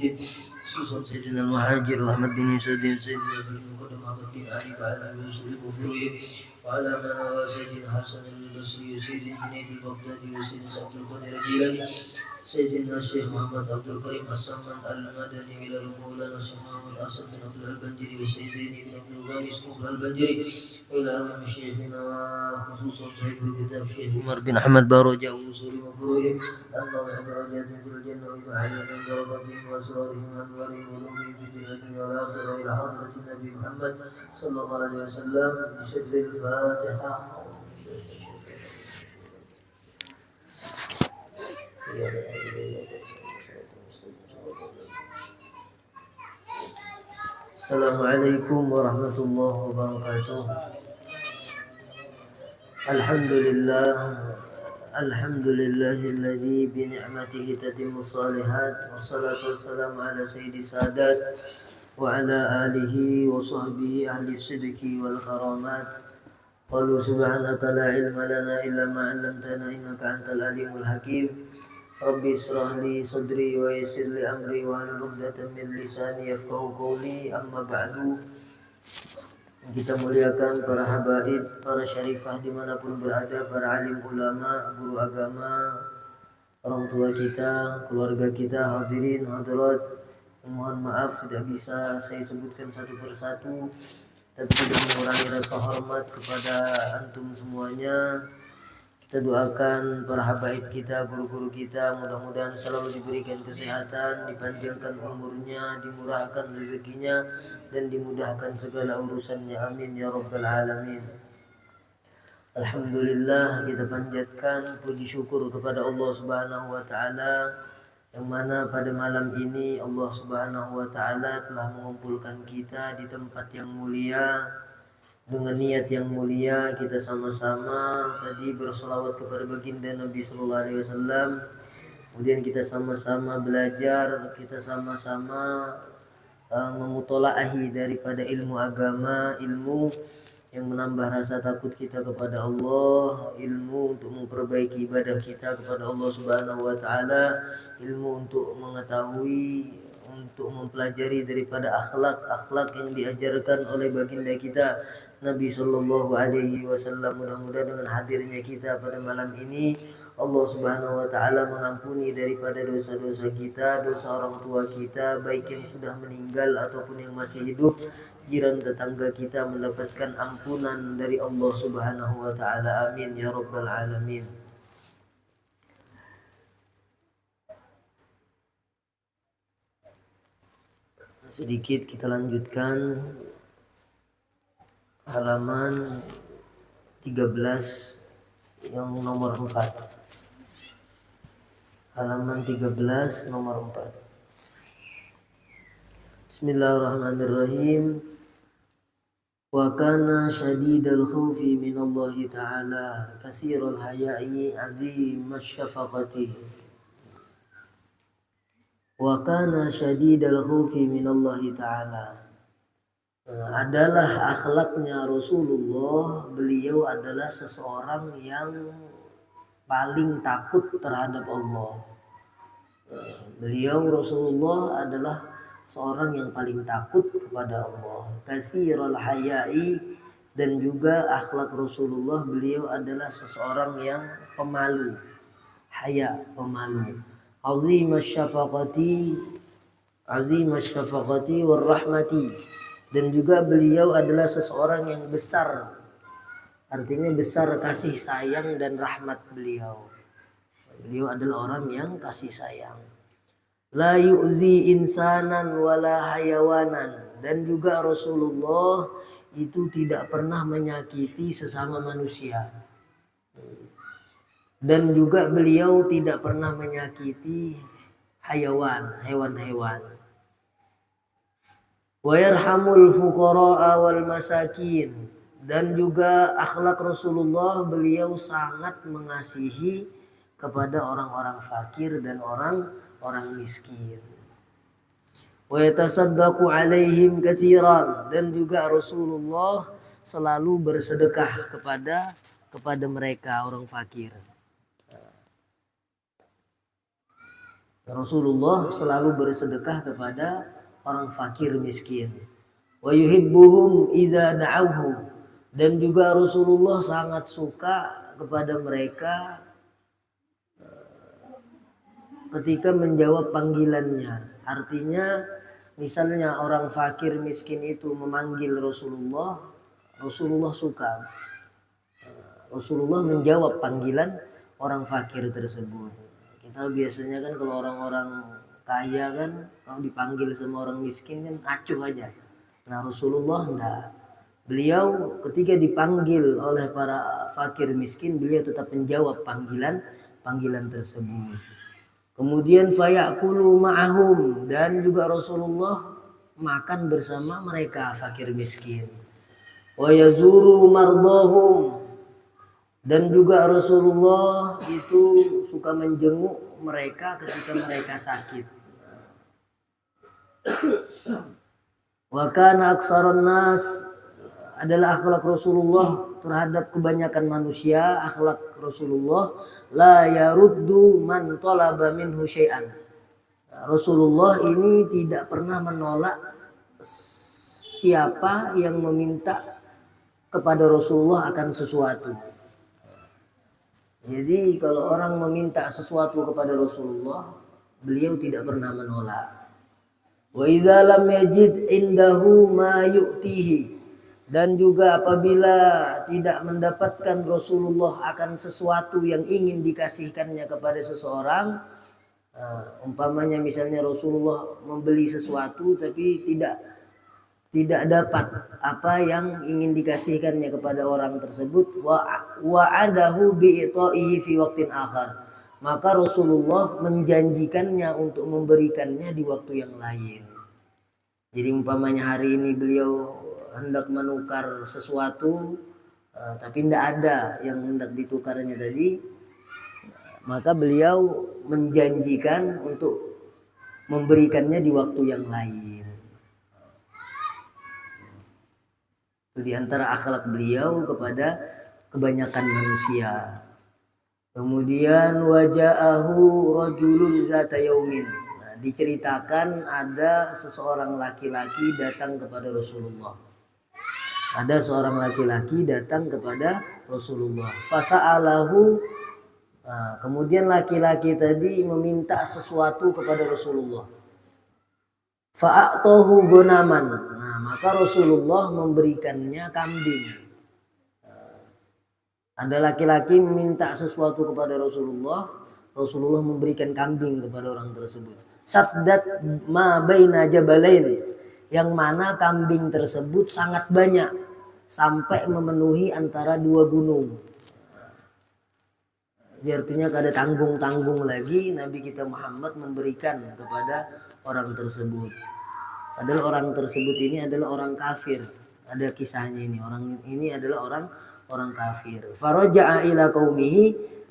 الدين خصوصا سيدنا المهاجر أحمد بن سيدنا المقدم أحمد بن علي وعلى يوسف الغفوري وعلى من هو سيدنا حسن البصري وسيدنا جنيد البغدادي وسيدنا عبد القادر الجيلاني سيدنا الشيخ محمد عبد الكريم السمان المدني إلى مولانا الشيخ محمد أسد بن عبد البنجري وسيدنا بن عبد الغني الصقر البنجري وإلى أرواح شيخنا خصوصا صاحب الكتاب الشيخ عمر بن أحمد باروجة ووصول مفروضهم اللهم درجات في الجنة وعلى من درجاتهم وأسرارهم وأنوارهم وعلومهم في الدنيا والآخرة إلى حضرة النبي محمد صلى الله عليه وسلم بسر الفاتحة. Assalamualaikum warahmatullahi wabarakatuh. Alhamdulillahilladzi bi ni'matihi tatimmu shalihat wassalatu wassalamu ala sayyidis sadat wa ala alihi wa sahbihi ahli sidqi wal karamat. Qalu subhanaka la ilma lana illa ma 'allamtana innaka antal alimul hakim. Rabbi israh li sadri wa yassir li amri wa hlul 'uqdatam min lisani yafqahu qawli. Amma ba'du. Kita muliakan para habaib, para syarifah dimanapun berada, para alim ulama, guru agama, orang tua kita, keluarga kita, hadirin, hadirat. Mohon maaf tidak bisa saya sebutkan satu persatu, tapi tidak mengurangi rasa hormat kepada antum semuanya. Kita doakan para habaib kita, guru-guru kita, mudah-mudahan selalu diberikan kesehatan, dipanjangkan umurnya, dimurahkan rezekinya, dan dimudahkan segala urusannya. Amin ya rabbal alamin. Alhamdulillah, kita panjatkan puji syukur kepada Allah Subhanahu wa taala, yang mana pada malam ini Allah Subhanahu wa taala telah mengumpulkan kita di tempat yang mulia. Dengan niat yang mulia kita sama-sama tadi bersolawat kepada baginda Nabi sallallahu alaihi wasallam. Kemudian kita sama-sama belajar, kita sama-sama memutolaahi daripada ilmu agama, ilmu yang menambah rasa takut kita kepada Allah, ilmu untuk memperbaiki ibadah kita kepada Allah Subhanahu wa taala, ilmu untuk mengetahui, untuk mempelajari daripada akhlak-akhlak yang diajarkan oleh baginda kita Nabi sallallahu alaihi wasallam. Mudah-mudahan dengan hadirnya kita pada malam ini Allah Subhanahu wa taala mengampuni daripada dosa-dosa kita, dosa orang tua kita, baik yang sudah meninggal ataupun yang masih hidup. Jiran tetangga kita mendapatkan ampunan dari Allah Subhanahu wa taala. Amin ya rabbal alamin. Sedikit kita lanjutkan halaman 13 yang nomor 4. Halaman 13 nomor 4. Bismillahirrahmanirrahim. Wa kana syadidal khawfi min Allah ta'ala katsiral haya'i 'azimash syafaqati. Wa kana syadidal khawfi min Allah ta'ala. Adalah akhlaknya Rasulullah, beliau adalah seseorang yang paling takut terhadap Allah. Beliau Rasulullah adalah seorang yang paling takut kepada Allah. Katsiral haya'i, dan juga akhlak Rasulullah, beliau adalah seseorang yang pemalu. Haya, pemalu. Azimash syafaqati war rahmati. Dan juga beliau adalah seseorang yang besar, artinya besar kasih sayang dan rahmat beliau. Beliau adalah orang yang kasih sayang. La yu'zi insanan wala hayawanan. Dan juga Rasulullah itu tidak pernah menyakiti sesama manusia. Dan juga beliau tidak pernah menyakiti hewan-hewan. Wa yarhamul fuqara'a wal masakin. Dan juga akhlak Rasulullah, beliau sangat mengasihi kepada orang-orang fakir dan orang miskin. Wa yatasaddaqu alaihim katsiran. Dan juga Rasulullah selalu bersedekah kepada mereka orang fakir. Rasulullah selalu bersedekah kepada orang fakir miskin. Wa yuhibbuhum idza da'awhum, dan juga Rasulullah sangat suka kepada mereka ketika menjawab panggilannya. Artinya misalnya orang fakir miskin itu memanggil Rasulullah, Rasulullah suka. Rasulullah menjawab panggilan orang fakir tersebut. Kita biasanya kan kalau orang-orang kaya kan kalau dipanggil sama orang miskin kan acuh aja. Nah Rasulullah enggak. Beliau ketika dipanggil oleh para fakir miskin, beliau tetap menjawab panggilan tersebut. Kemudian fayakulu ma'ahum, dan juga Rasulullah makan bersama mereka fakir miskin. Wa yazuru mardahum, dan juga Rasulullah itu suka menjenguk mereka ketika mereka sakit. Wa kana aksarun nas, adalah akhlak Rasulullah terhadap kebanyakan manusia. Akhlak Rasulullah la yaruddu man talaba minhu syai'an. Rasulullah ini tidak pernah menolak siapa yang meminta kepada Rasulullah akan sesuatu. Jadi kalau orang meminta sesuatu kepada Rasulullah, beliau tidak pernah menolak. Wa idza lam yajid indahu ma yu'tihi, dan juga apabila tidak mendapatkan Rasulullah akan sesuatu yang ingin dikasihkannya kepada seseorang, umpamanya misalnya Rasulullah membeli sesuatu tapi tidak dapat apa yang ingin dikasihkannya kepada orang tersebut, wa adahu bi'ta'ihi fi waqtin akhar, maka Rasulullah menjanjikannya untuk memberikannya di waktu yang lain. Jadi umpamanya hari ini beliau hendak menukar sesuatu tapi tidak ada yang hendak ditukarnya tadi, maka beliau menjanjikan untuk memberikannya di waktu yang lain. Itu di antara akhlak beliau kepada kebanyakan manusia. Kemudian waja'ahu rajulun zata yaumin. Nah, diceritakan ada seseorang laki-laki datang kepada Rasulullah. Ada seorang laki-laki datang kepada Rasulullah. Fasa'alahu. Nah, kemudian laki-laki tadi meminta sesuatu kepada Rasulullah. Fa'atahu gonaman. Nah, maka Rasulullah memberikannya kambing. Ada laki-laki meminta sesuatu kepada Rasulullah, Rasulullah memberikan kambing kepada orang tersebut. Saddat ma baina jabalain, yang mana kambing tersebut sangat banyak sampai memenuhi antara dua gunung. Jadi artinya kada tanggung-tanggung lagi Nabi kita Muhammad memberikan kepada orang tersebut. Padahal orang tersebut ini adalah orang kafir. Ada kisahnya ini. Orang ini adalah orang kafir. Faraja'a ila qaumihi.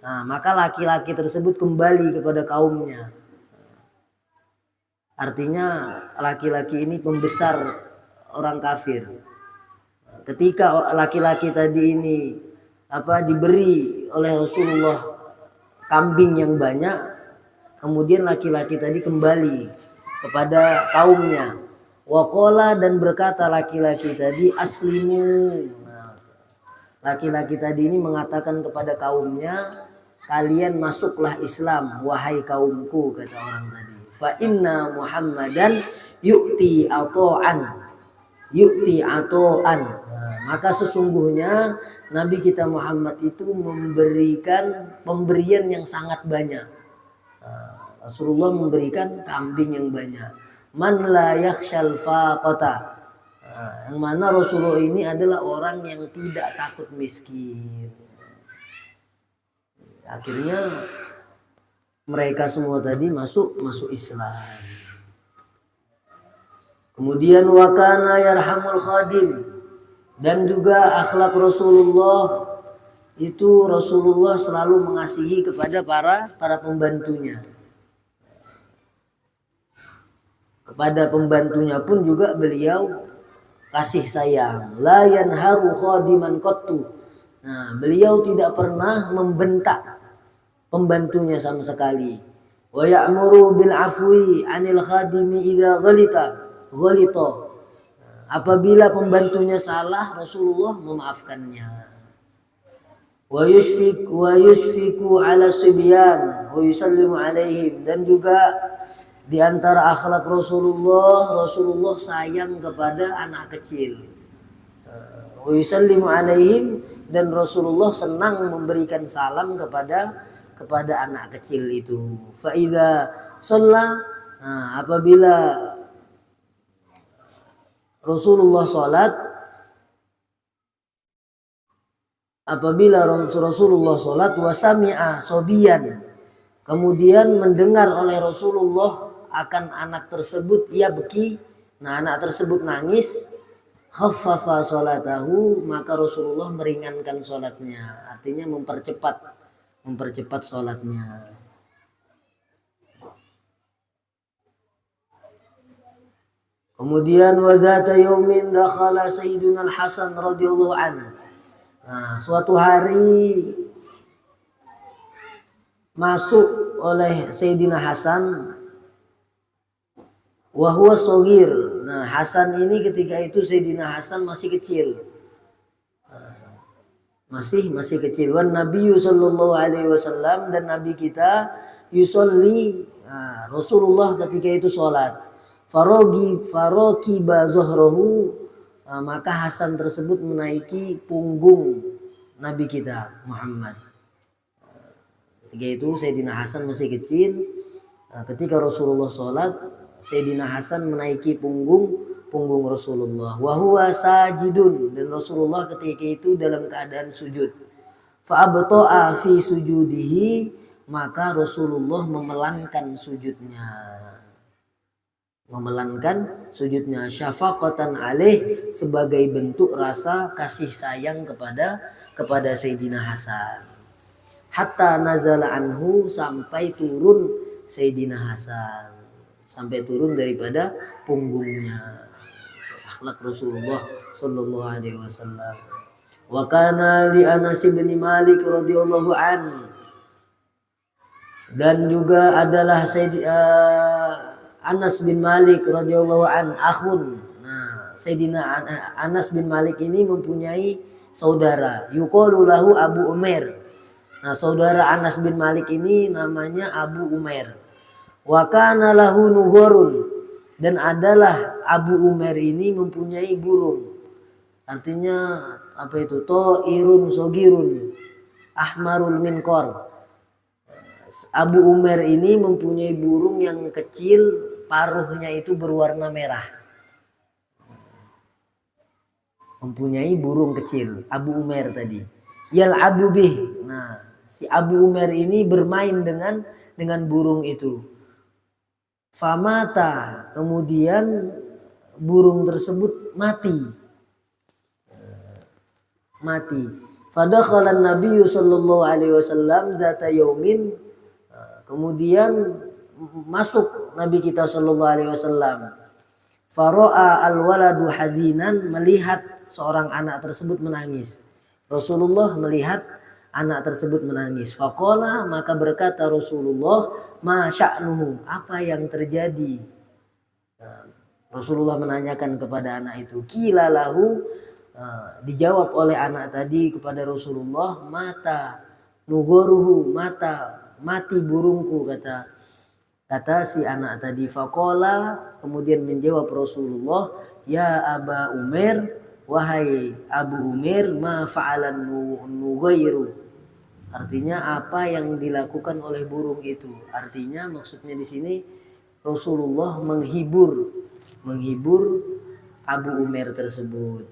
Nah, maka laki-laki tersebut kembali kepada kaumnya. Artinya laki-laki ini pembesar orang kafir. Ketika laki-laki tadi ini diberi oleh Rasulullah kambing yang banyak, kemudian laki-laki tadi kembali kepada kaumnya. Waqala, dan berkata laki-laki tadi, aslimu. Nah, laki-laki tadi ini mengatakan kepada kaumnya, kalian masuklah Islam wahai kaumku, kata orang tadi. Fa inna Muhammadan yu'ti ato'an. Nah, maka sesungguhnya Nabi kita Muhammad itu memberikan pemberian yang sangat banyak. Rasulullah memberikan kambing yang banyak. Man la yakhshal faqata. Yang mana Rasulullah ini adalah orang yang tidak takut miskin. Akhirnya mereka semua tadi masuk Islam. Kemudian wa kana yarhamul khadim, dan juga akhlak Rasulullah itu Rasulullah selalu mengasihi kepada para pembantunya. Kepada pembantunya pun juga beliau kasih sayang. La yanharu khadiman qattu. Nah, beliau tidak pernah membentak pembantunya sama sekali. Wa ya'muru bil afwi 'anil khadimi idza ghalita. Apabila pembantunya salah, Rasulullah memaafkannya. Wa yushfiku 'ala sibyan wa yusallimu 'alaihim. Dan juga di antara akhlak Rasulullah sayang kepada anak kecil. Wa yusallimu 'alaihim, dan Rasulullah senang memberikan salam kepada anak kecil itu. Fa idza shalla, apabila Rasulullah salat wa sami'a sobiyan, kemudian mendengar oleh Rasulullah akan anak tersebut yabki, anak tersebut nangis, khaffafa salatahu, maka Rasulullah meringankan salatnya, artinya mempercepat salatnya. Kemudian wazata yaumin dakhala Sayyiduna Al-Hasan radhiyallahu anhu. Suatu hari masuk oleh Sayyidina Hasan wa huwa shaghir. Hasan ini ketika itu Sayyidina Hasan masih kecil. Masih kecil. Wan Nabiyyu sallallahu alaihi wasallam, dan Nabi kita yusolli, Rasulullah ketika itu sholat. Farokiba zuhrahu, maka Hasan tersebut menaiki punggung Nabi kita Muhammad. Ketika itu Sayyidina Hasan masih kecil. Ketika Rasulullah sholat, Sayyidina Hasan menaiki punggung Rasulullah. Wa huwa sajidun, dan Rasulullah ketika itu dalam keadaan sujud. Fa abta'a fi sujudihi, maka Rasulullah memelankan sujudnya, syafaqatan alaih, sebagai bentuk rasa kasih sayang kepada Sayyidina Hasan. Hatta nazala anhu, sampai turun Sayyidina Hasan, sampai turun daripada punggungnya. Akhlak Rasulullah sallallahu alaihi wasallam. Wa kana li Anas bin Malik radhiyallahu an, dan juga adalah Anas bin Malik radhiyallahu an akhun. Sayyidina Anas bin Malik ini mempunyai saudara, yuqalu lahu Abu Umair. Saudara Anas bin Malik ini namanya Abu Umair. Wa kana lahu nughurun, dan adalah Abu Umair ini mempunyai burung. Artinya apa itu? Ta'irun sogirun ahmarul minqar. Abu Umair ini mempunyai burung yang kecil, paruhnya itu berwarna merah. Mempunyai burung kecil, Abu Umair tadi. Yal'abu bih. Si Abu Umair ini bermain dengan burung itu. Famata, kemudian burung tersebut mati. Fadakhala an-Nabiy sallallahu alaihi wasallam zata yaumin, kemudian masuk Nabi kita sallallahu alaihi wasallam. Fara'a al-waladu hazinan, melihat seorang anak tersebut menangis. Rasulullah melihat anak tersebut menangis. Faqala, maka berkata Rasulullah, ma sya'nuhu, apa yang terjadi? Rasulullah menanyakan kepada anak itu. Qila lahu, dijawab oleh anak tadi kepada Rasulullah, mata nughuruhu, mati burungku, kata si anak tadi. Faqala, kemudian menjawab Rasulullah, ya Aba Umair, wahai Abu Umair, ma fa'alan nughairu, artinya apa yang dilakukan oleh burung itu. Artinya maksudnya di sini Rasulullah menghibur Abu Umair tersebut.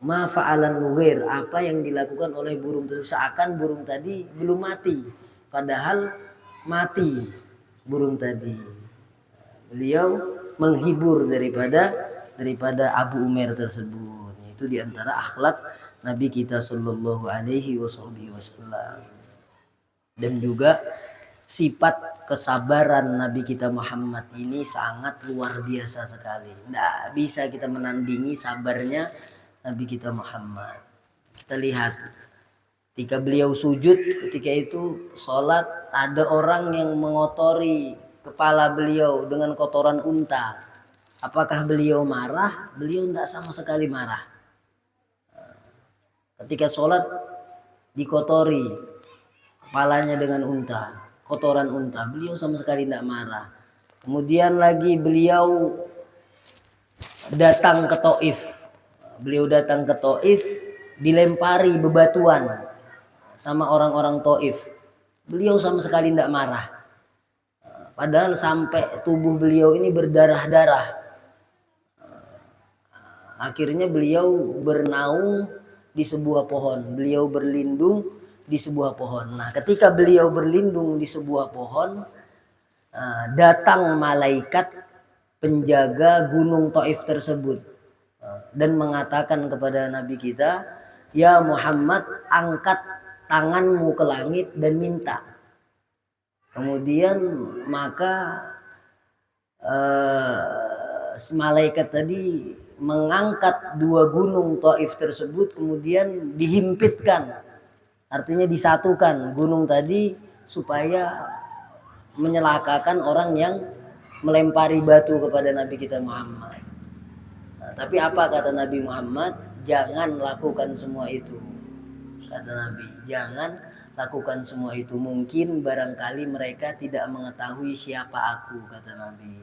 Ma fa'alan nughair, apa yang dilakukan oleh burung itu, seakan burung tadi belum mati, padahal mati burung tadi. Beliau menghibur daripada Abu Umair tersebut. Itu diantara akhlak Nabi kita sallallahu alaihi wasallam. Dan juga sifat kesabaran Nabi kita Muhammad ini sangat luar biasa sekali. Tidak bisa kita menandingi sabarnya Nabi kita Muhammad. Kita lihat Ketika beliau sujud, ketika itu sholat, ada orang yang mengotori kepala beliau dengan kotoran unta. Apakah beliau marah? Beliau tidak sama sekali marah. Ketika sholat dikotori kepalanya dengan unta, kotoran unta, beliau sama sekali tidak marah. Kemudian lagi beliau datang ke Taif. Beliau datang ke Taif, dilempari bebatuan sama orang-orang Taif. Beliau sama sekali tidak marah. Padahal sampai tubuh beliau ini berdarah-darah. Akhirnya beliau bernaung di sebuah pohon. Beliau berlindung di sebuah pohon. Nah, ketika beliau berlindung di sebuah pohon, datang malaikat penjaga gunung Taif tersebut dan mengatakan kepada Nabi kita, "Ya Muhammad, angkat tanganmu ke langit dan minta." Kemudian maka malaikat tadi mengangkat dua gunung Taif tersebut, kemudian dihimpitkan, artinya disatukan gunung tadi supaya menyelakakan orang yang melempari batu kepada Nabi kita Muhammad. Nah, tapi apa kata Nabi Muhammad? Jangan lakukan semua itu. Kata Nabi, jangan lakukan semua itu. Mungkin barangkali mereka tidak mengetahui siapa aku, kata Nabi.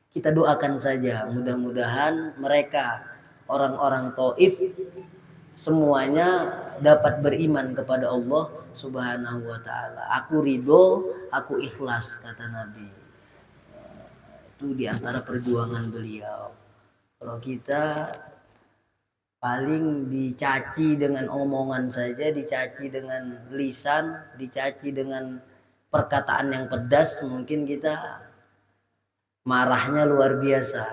Kita doakan saja, mudah-mudahan mereka orang-orang Taif semuanya dapat beriman kepada Allah Subhanahu wa taala. Aku ridho, aku ikhlas, kata Nabi. Itu diantara perjuangan beliau. Kalau kita paling dicaci dengan omongan saja, dicaci dengan lisan, dicaci dengan perkataan yang pedas, mungkin kita marahnya luar biasa.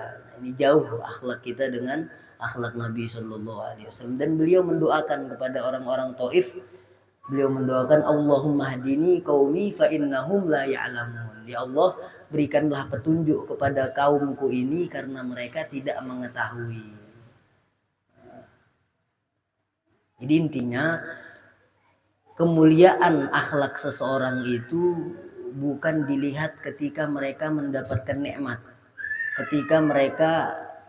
Ini jauh akhlak kita dengan akhlak Nabi Shallallahu Alaihi Wasallam. Dan beliau mendoakan kepada orang-orang Taif, beliau mendoakan, Allahumma hadini qaumi fa innahum la ya'lamun. Ya Allah, berikanlah petunjuk kepada kaumku ini karena mereka tidak mengetahui. Jadi intinya kemuliaan akhlak seseorang itu bukan dilihat ketika mereka mendapatkan nikmat, ketika mereka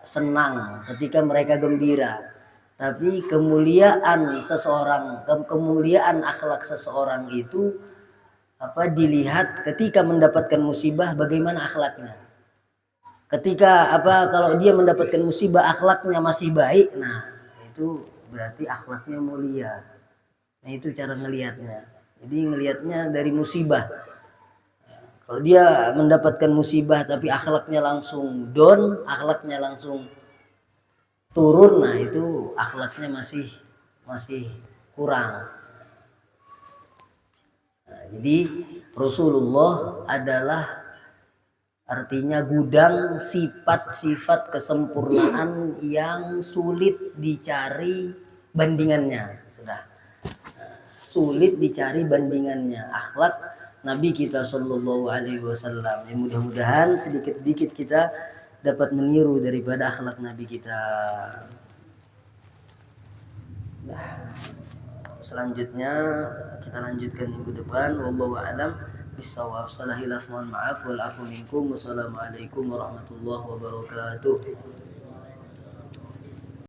senang, ketika mereka gembira, tapi kemuliaan seseorang, kemuliaan akhlak seseorang itu dilihat ketika mendapatkan musibah bagaimana akhlaknya. Ketika kalau dia mendapatkan musibah akhlaknya masih baik, nah itu berarti akhlaknya mulia. Nah itu cara ngelihatnya. Jadi ngelihatnya dari musibah. Kalau dia mendapatkan musibah tapi akhlaknya langsung down, akhlaknya langsung turun, nah itu akhlaknya masih kurang. Nah, jadi Rasulullah adalah artinya gudang sifat-sifat kesempurnaan yang sulit dicari bandingannya. Sulit dicari bandingannya akhlak Nabi kita Shallallahu Alaihi Wasallam. Ya, mudah-mudahan sedikit-sedikit kita dapat meniru daripada akhlak Nabi kita. Nah, selanjutnya kita lanjutkan minggu depan. Wallahu a'lam bishawab. Mohon maaf wal afu minkum. Wassalamualaikum warahmatullahi wabarakatuh.